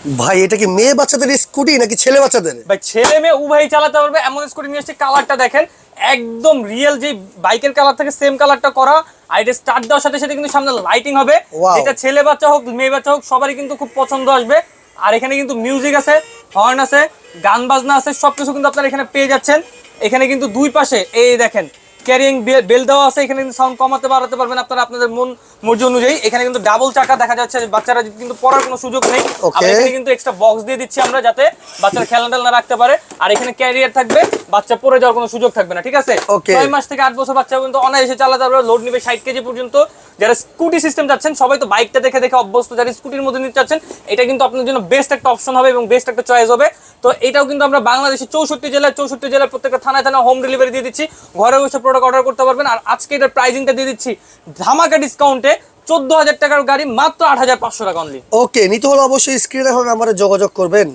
ভাই এটা কি মেয়ে বাচ্চাদের স্কুটি নাকি ছেলে বাচ্চাদের? ভাই ছেলে মেয়ে উভয়ই চালাতে পারবে এমন স্কুটি নিয়ে এসেছে। কালারটা দেখেন, একদম রিয়েল যে বাইকের কালার থেকে সেম কালারটা করা। আর এটা স্টার্ট দেওয়ার সাথে সাথে কিন্তু সামনে লাইটিং হবে। Wow. এটা ছেলে বাচ্চা হোক মেয়ে বাচ্চা হোক সবারই কিন্তু খুব পছন্দ আসবে। আর এখানে কিন্তু মিউজিক আছে, হর্ন আছে, গান বাজনা আছে, সবকিছু কিন্তু আপনারা এখানে পেয়ে যাচ্ছেন। এখানে কিন্তু দুই পাশে এই দেখেন ক্যারিং বেল দেওয়া আছে। এখানে কিন্তু সাউন্ড কমাতে বাড়াতে পারবেন আপনারা আপনাদের মন মর্জি অনুযায়ী। এখানে কিন্তু ডাবল চাকা দেখা যাচ্ছে, বাচ্চারা কিন্তু পড়ার কোনো সুযোগ নেই। আর এখানে কিন্তু এক্সট্রা বক্স দিয়ে দিচ্ছি আমরা যাতে বাচ্চারা খেলনা টেলনা রাখতে পারে। আর এখানে ক্যারিয়ার থাকবে, বাচ্চা পড়ে যাওয়ার কোনো সুযোগ থাকবে না, ঠিক আছে? 6 মাস থেকে 8 বছর বাচ্চা কিন্তু অনায়াসে চালাতে পারবে। লোড নিবে 60 কেজি পর্যন্ত। যারা স্কুটি সিস্টেম যাচ্ছেন সবাই তো বাইকটা দেখে দেখে অভ্যস্ত, যারা স্কুটির মধ্যে নিতে চাচ্ছেন এটা কিন্তু আপনার জন্য বেস্ট একটা অপশন হবে এবং বেস্ট একটা চয়েস হবে। তো এটাও কিন্তু আমরা বাংলাদেশের 64 জেলার প্রত্যেকটা থানায় থানায় হোম ডেলিভারি দিয়ে দিচ্ছি। ঘরে বসে প্রোডাক্ট অর্ডার করতে পারবেন। আর আজকে এটার প্রাইজিংটা দিয়ে দিচ্ছি ধামাকা ডিসকাউন্টে 14,000 টাকার গাড়ি মাত্র 8,500 টাকা অনলি। ওকে, নিতে হলে অবশ্যই স্ক্রিনে এখন আমাদের যোগাযোগ করবেন।